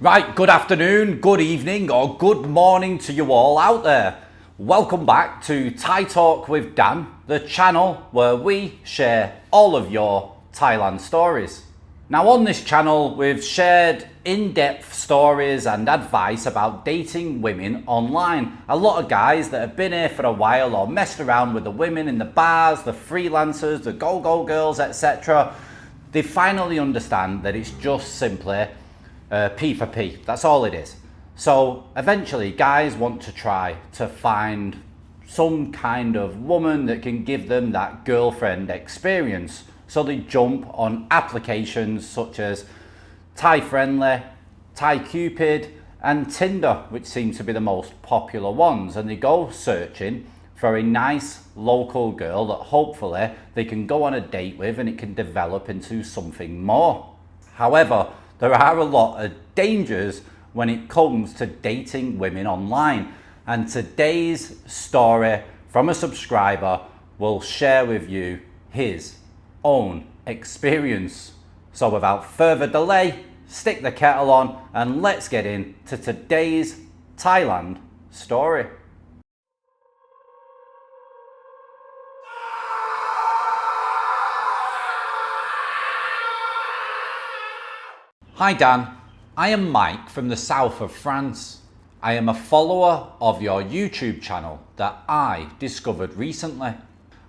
Right, good afternoon, good evening, or good morning to you all out there. Welcome back to Thai Talk with Dan, the channel where we share all of your Thailand stories. Now on this channel, we've shared in-depth stories and advice about dating women online. A lot of guys that have been here for a while or messed around with the women in the bars, the freelancers, the go-go girls, etc. They finally understand that it's just simply P for P, that's all it is. So eventually guys want to try to find some kind of woman that can give them that girlfriend experience. So they jump on applications such as Thai Friendly, Thai Cupid and Tinder, which seem to be the most popular ones, and they go searching for a nice local girl that hopefully they can go on a date with and it can develop into something more. However, there are a lot of dangers when it comes to dating women online, and today's story from a subscriber will share with you his own experience. So without further delay, stick the kettle on and let's get into today's Thailand story. Hi Dan, I am Mike from the south of France. I am a follower of your YouTube channel that I discovered recently.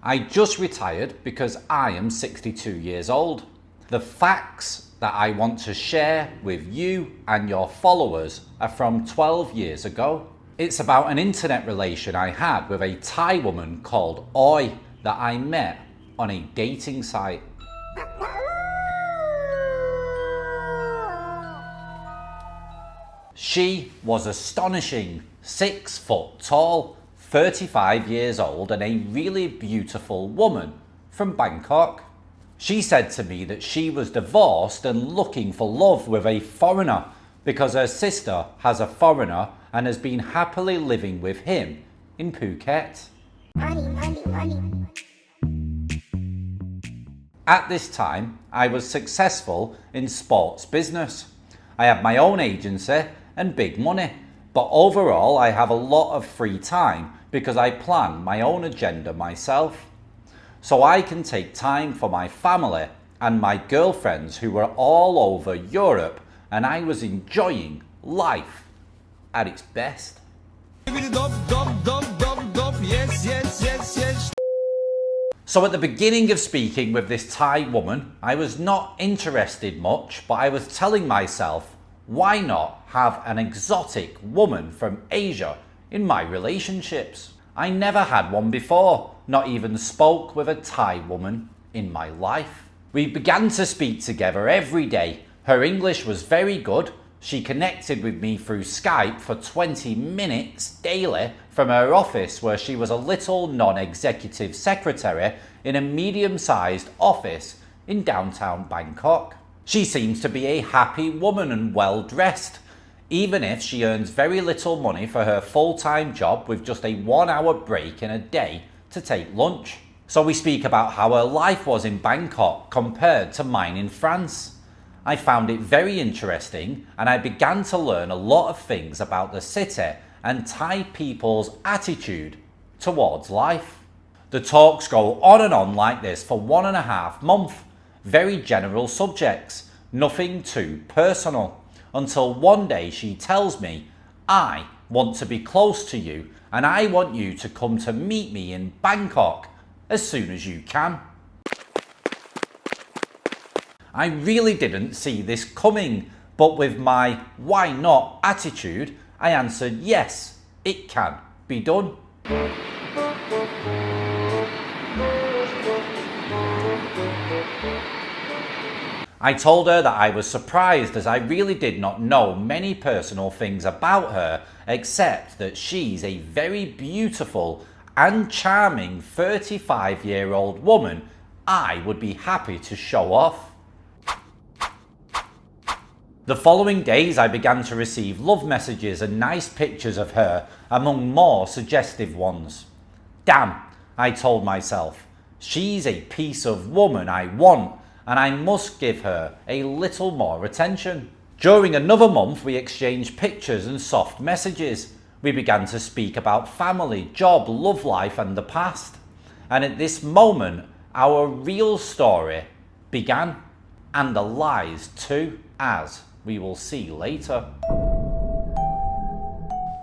I just retired because I am 62 years old. The facts that I want to share with you and your followers are from 12 years ago. It's about an internet relation I had with a Thai woman called Oi that I met on a dating site. She was astonishing, 6 foot tall, 35 years old and a really beautiful woman from Bangkok. She said to me that she was divorced and looking for love with a foreigner because her sister has a foreigner and has been happily living with him in Phuket. At this time, I was successful in sports business. I have my own agency and big money, but overall I have a lot of free time because I plan my own agenda myself. So I can take time for my family and my girlfriends who were all over Europe, and I was enjoying life at its best. So at the beginning of speaking with this Thai woman, I was not interested much, but I was telling myself, why not have an exotic woman from Asia in my relationships? I never had one before, not even spoke with a Thai woman in my life. We began to speak together every day. Her English was very good. She connected with me through Skype for 20 minutes daily from her office, where she was a little non-executive secretary in a medium-sized office in downtown Bangkok. She seems to be a happy woman and well-dressed, even if she earns very little money for her full-time job with just a 1-hour break in a day to take lunch. So we speak about how her life was in Bangkok compared to mine in France. I found it very interesting and I began to learn a lot of things about the city and Thai people's attitude towards life. The talks go on and on like this for 1.5 months. Very general subjects, nothing too personal, until one day she tells me, I want to be close to you and I want you to come to meet me in Bangkok as soon as you can. I really didn't see this coming, but with my why not attitude, I answered yes, it can be done. I told her that I was surprised as I really did not know many personal things about her, except that she's a very beautiful and charming 35-year-old woman I would be happy to show off. The following days I began to receive love messages and nice pictures of her, among more suggestive ones. Damn, I told myself, she's a piece of woman I want, and I must give her a little more attention. During another month, we exchanged pictures and soft messages. We began to speak about family, job, love life and the past. And at this moment, our real story began. And the lies too, as we will see later.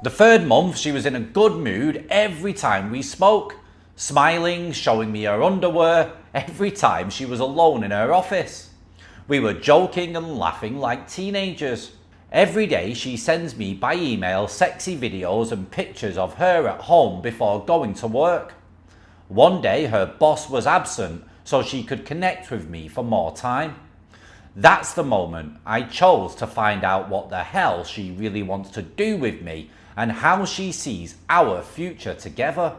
The third month, she was in a good mood every time we spoke, smiling, showing me her underwear every time she was alone in her office. We were joking and laughing like teenagers. Every day she sends me by email sexy videos and pictures of her at home before going to work. One day her boss was absent, so she could connect with me for more time. That's the moment I chose to find out what the hell she really wants to do with me and how she sees our future together.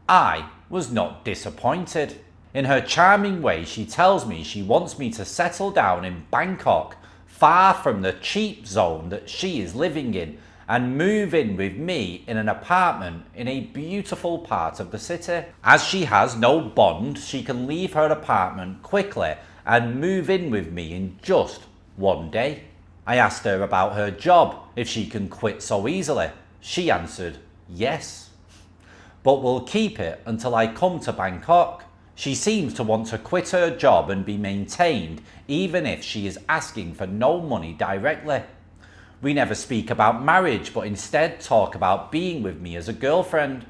I was not disappointed. In her charming way, she tells me she wants me to settle down in Bangkok, far from the cheap zone that she is living in, and move in with me in an apartment in a beautiful part of the city. As she has no bond, she can leave her apartment quickly and move in with me in just one day. I asked her about her job, if she can quit so easily. She answered, yes, but will keep it until I come to Bangkok. She seems to want to quit her job and be maintained, even if she is asking for no money directly. We never speak about marriage, but instead talk about being with me as a girlfriend.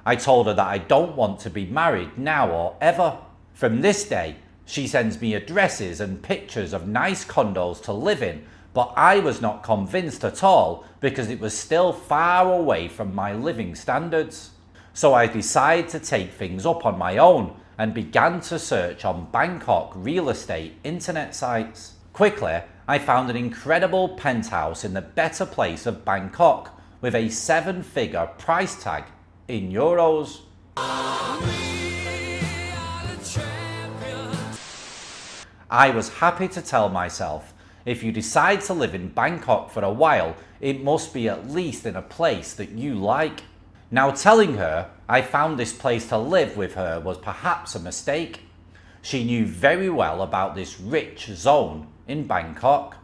I told her that I don't want to be married now or ever. From this day, she sends me addresses and pictures of nice condos to live in, but I was not convinced at all because it was still far away from my living standards. So I decided to take things up on my own and began to search on Bangkok real estate internet sites. Quickly, I found an incredible penthouse in the better place of Bangkok with a 7-figure price tag in euros. I was happy to tell myself, if you decide to live in Bangkok for a while, it must be at least in a place that you like. Now telling her I found this place to live with her was perhaps a mistake. She knew very well about this rich zone in Bangkok.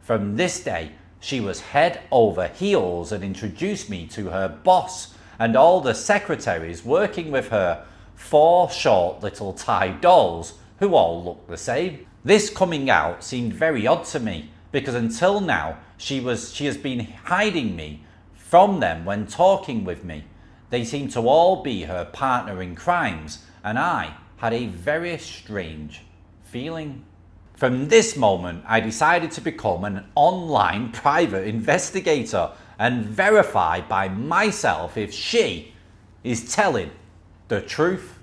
From this day, she was head over heels and introduced me to her boss and all the secretaries working with her, 4 short little Thai dolls who all looked the same. This coming out seemed very odd to me because until now she has been hiding me from them when talking with me. They seemed to all be her partner in crimes and I had a very strange feeling. From this moment, I decided to become an online private investigator and verify by myself if she is telling the truth.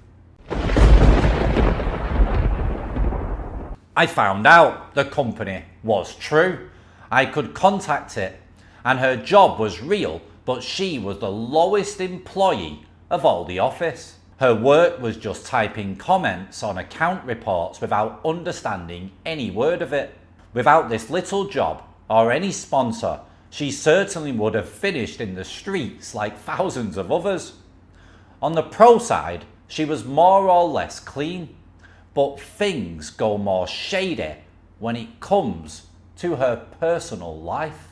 I found out the company was true. I could contact it and her job was real, but she was the lowest employee of all the office. Her work was just typing comments on account reports without understanding any word of it. Without this little job or any sponsor, she certainly would have finished in the streets like thousands of others. On the pro side, she was more or less clean, but things go more shady when it comes to her personal life.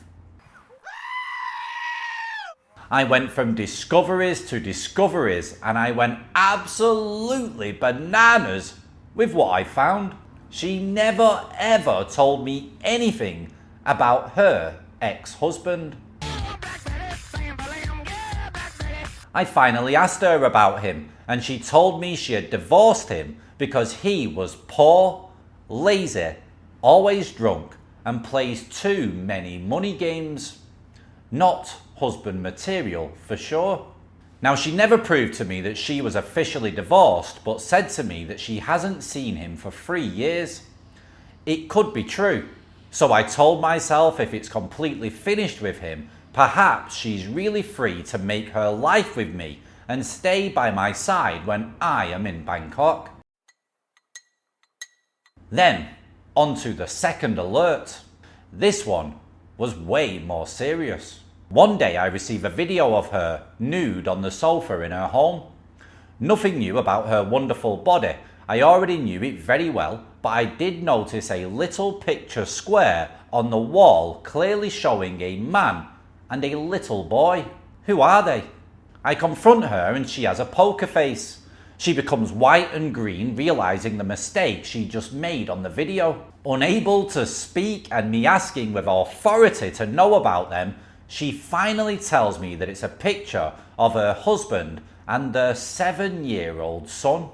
I went from discoveries to discoveries and I went absolutely bananas with what I found. She never ever told me anything about her ex-husband. I finally asked her about him and she told me she had divorced him because he was poor, lazy, always drunk and plays too many money games. Not husband material for sure. Now she never proved to me that she was officially divorced, but said to me that she hasn't seen him for 3 years. It could be true, so I told myself if it's completely finished with him, perhaps she's really free to make her life with me and stay by my side when I am in Bangkok. Then, on to the second alert. This one was way more serious. One day I received a video of her nude on the sofa in her home. Nothing new about her wonderful body. I already knew it very well, but I did notice a little picture square on the wall clearly showing a man and a little boy. Who are they? I confront her and she has a poker face. She becomes white and green, realizing the mistake she just made on the video. Unable to speak and me asking with authority to know about them, she finally tells me that it's a picture of her husband and their 7-year-old son.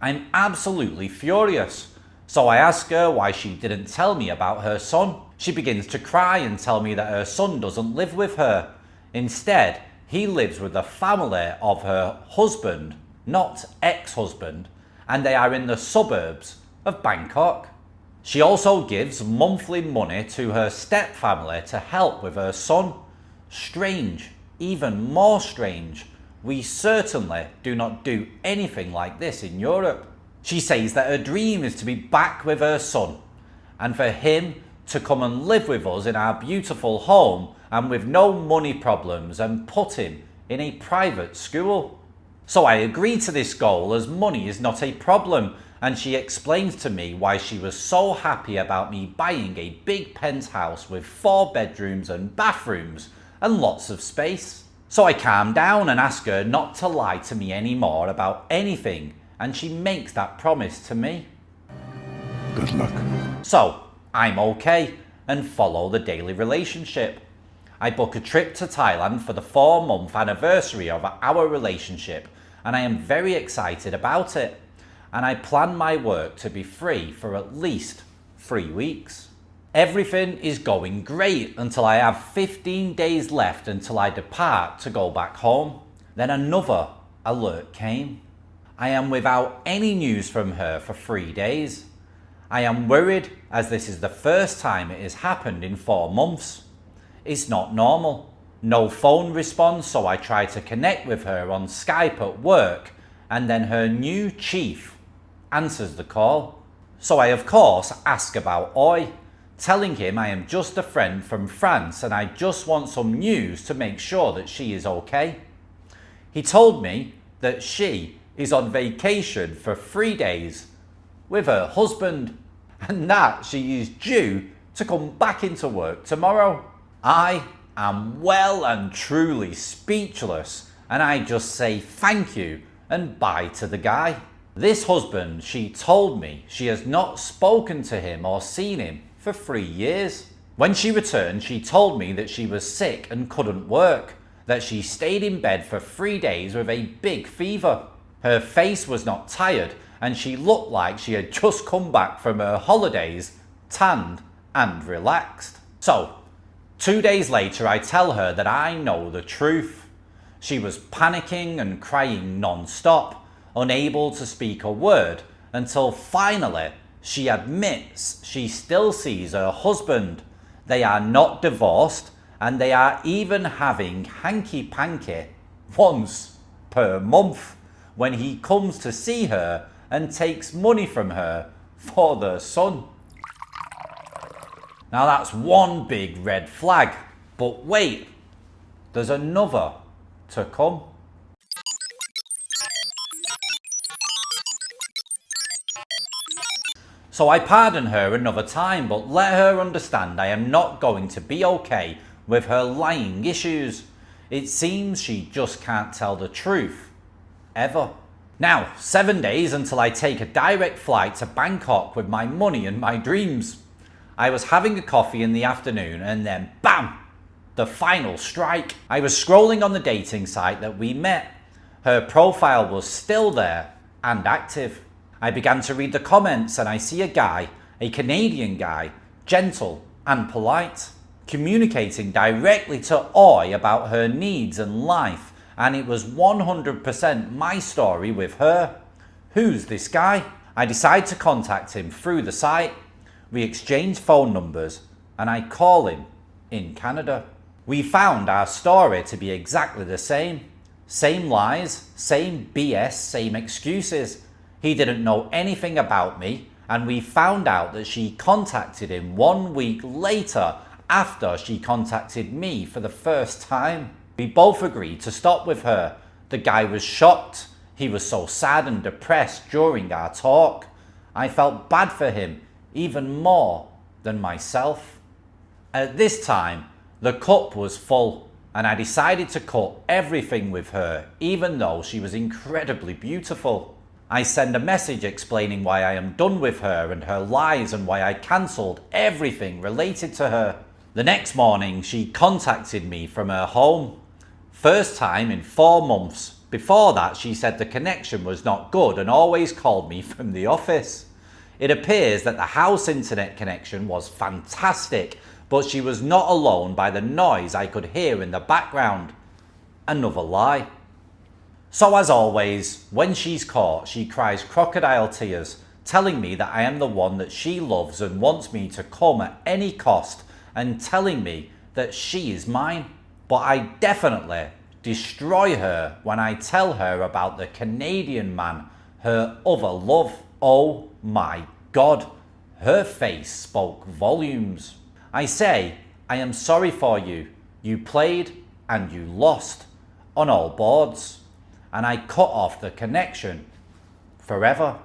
I'm absolutely furious. So I ask her why she didn't tell me about her son. She begins to cry and tell me that her son doesn't live with her. Instead, he lives with the family of her husband, not ex-husband, and they are in the suburbs of Bangkok. She also gives monthly money to her stepfamily to help with her son. Strange, even more strange. We certainly do not do anything like this in Europe. She says that her dream is to be back with her son and for him to come and live with us in our beautiful home and with no money problems and put him in a private school. So I agree to this goal as money is not a problem, and she explains to me why she was so happy about me buying a big penthouse with 4 bedrooms and bathrooms and lots of space. So I calm down and ask her not to lie to me anymore about anything, and she makes that promise to me. Good luck. So I'm okay and follow the daily relationship. I book a trip to Thailand for the 4-month anniversary of our relationship, and I am very excited about it. And I plan my work to be free for at least 3 weeks. Everything is going great until I have 15 days left until I depart to go back home. Then another alert came. I am without any news from her for 3 days. I am worried as this is the first time it has happened in 4 months. It's not normal. No phone response, so I try to connect with her on Skype at work, and then her new chief answers the call. So I of course ask about Oi, telling him I am just a friend from France and I just want some news to make sure that she is okay. He told me that she is on vacation for 3 days with her husband and that she is due to come back into work tomorrow. I am well and truly speechless, and I just say thank you and bye to the guy. This husband, she told me she has not spoken to him or seen him for 3 years. When she returned, she told me that she was sick and couldn't work, that she stayed in bed for 3 days with a big fever. Her face was not tired and she looked like she had just come back from her holidays, tanned and relaxed. So, 2 days later I tell her that I know the truth. She was panicking and crying non-stop, unable to speak a word, until finally she admits she still sees her husband. They are not divorced and they are even having hanky-panky once per month when he comes to see her and takes money from her for their son. Now that's one big red flag, but wait, there's another to come. So I pardon her another time, but let her understand I am not going to be okay with her lying issues. It seems she just can't tell the truth, ever. Now, 7 days until I take a direct flight to Bangkok with my money and my dreams. I was having a coffee in the afternoon and then BAM! The final strike. I was scrolling on the dating site that we met. Her profile was still there and active. I began to read the comments and I see a guy, a Canadian guy, gentle and polite, communicating directly to Oi about her needs and life, and it was 100% my story with her. Who's this guy? I decide to contact him through the site. We exchange phone numbers and I call him in Canada. We found our story to be exactly the same. Same lies, same BS, same excuses. He didn't know anything about me, and we found out that she contacted him 1 week later after she contacted me for the first time. We both agreed to stop with her. The guy was shocked. He was so sad and depressed during our talk. I felt bad for him, even more than myself. At this time, the cup was full, and I decided to cut everything with her, even though she was incredibly beautiful. I sent a message explaining why I am done with her and her lies and why I cancelled everything related to her. The next morning, she contacted me from her home. First time in 4 months. Before that, she said the connection was not good and always called me from the office. It appears that the house internet connection was fantastic, but she was not alone by the noise I could hear in the background. Another lie. So as always, when she's caught, she cries crocodile tears, telling me that I am the one that she loves and wants me to come at any cost, and telling me that she is mine. But I definitely destroy her when I tell her about the Canadian man, her other love. Oh my God, her face spoke volumes. I say, I am sorry for you. You played and you lost on all boards. And I cut off the connection forever.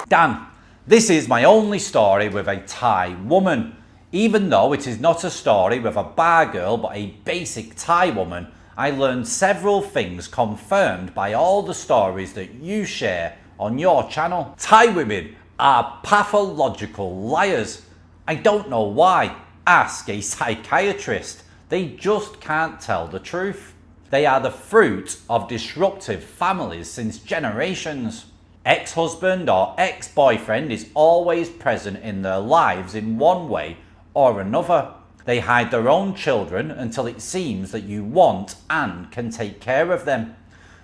Dan, this is my only story with a Thai woman. Even though it is not a story with a bar girl but a basic Thai woman, I learned several things confirmed by all the stories that you share on your channel. Thai women are pathological liars. I don't know why. Ask a psychiatrist. They just can't tell the truth. They are the fruit of disruptive families since generations. Ex-husband or ex-boyfriend is always present in their lives in one way or another. They hide their own children until it seems that you want and can take care of them.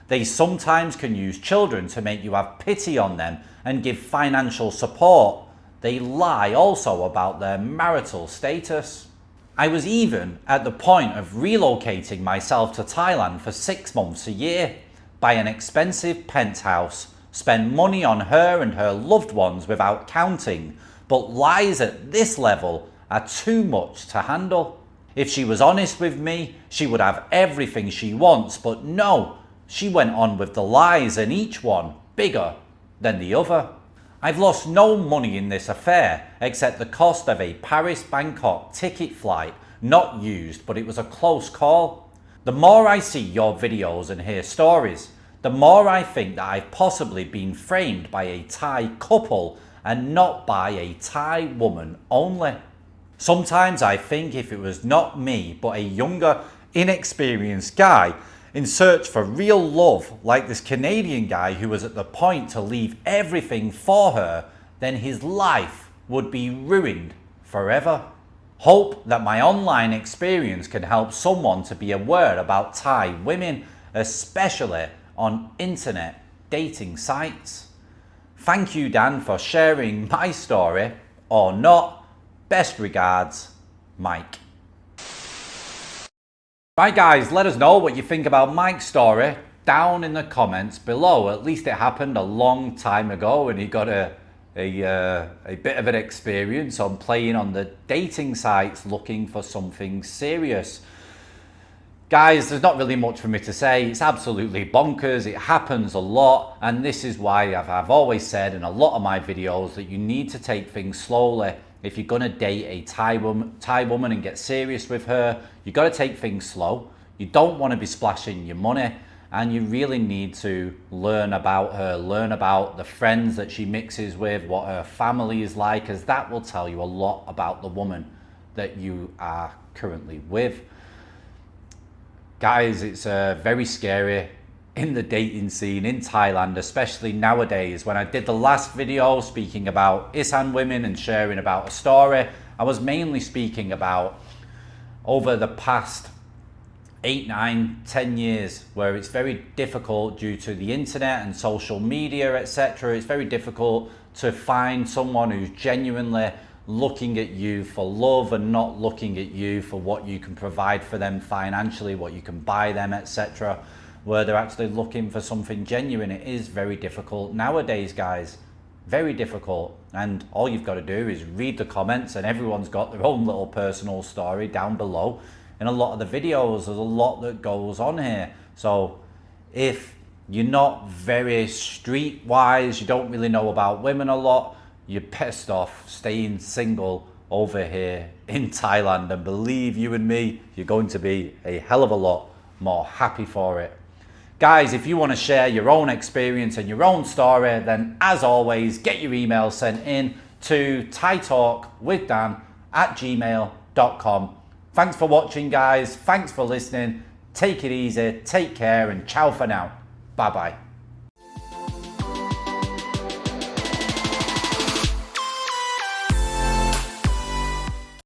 They sometimes can use children to make you have pity on them and give financial support. They lie also about their marital status. I was even at the point of relocating myself to Thailand for 6 months a year, buy an expensive penthouse, spend money on her and her loved ones without counting, but lies at this level are too much to handle. If she was honest with me, she would have everything she wants, but no, she went on with the lies, and each one bigger than the other. I've lost no money in this affair except the cost of a Paris-Bangkok ticket flight, not used, but it was a close call. The more I see your videos and hear stories, the more I think that I've possibly been framed by a Thai couple and not by a Thai woman only. Sometimes I think if it was not me, but a younger, inexperienced guy in search for real love, like this Canadian guy who was at the point to leave everything for her, then his life would be ruined forever. Hope that my online experience can help someone to be aware about Thai women, especially on internet dating sites. Thank you, Dan, for sharing my story, or not. Best regards, Mike. Right guys, let us know what you think about Mike's story down in the comments below. At least it happened a long time ago and he got a bit of an experience on playing on the dating sites looking for something serious. Guys, there's not really much for me to say. It's absolutely bonkers. It happens a lot, and this is why I've always said in a lot of my videos that you need to take things slowly. If you're gonna date a Thai woman and get serious with her, you got to take things slow. You don't want to be splashing your money, and you really need to learn about her, learn about the friends that she mixes with, what her family is like, as that will tell you a lot about the woman that you are currently with. Guys, it's very scary in the dating scene in Thailand, especially nowadays. When I did the last video speaking about Isan women and sharing about a story, I was mainly speaking about over the past 8, 9, 10 years, where it's very difficult due to the internet and social media, etc. It's very difficult to find someone who's genuinely looking at you for love and not looking at you for what you can provide for them financially, what you can buy them, etc., where they're actually looking for something genuine. It is very difficult nowadays, guys. Very difficult. And all you've got to do is read the comments, and everyone's got their own little personal story down below. In a lot of the videos, there's a lot that goes on here. So if you're not very streetwise, you don't really know about women a lot, you're pissed off staying single over here in Thailand. And believe you and me, you're going to be a hell of a lot more happy for it. Guys, if you want to share your own experience and your own story, then as always, get your email sent in to thaitalkwithdan@gmail.com. Thanks for watching, guys. Thanks for listening. Take it easy, take care, and ciao for now. Bye-bye.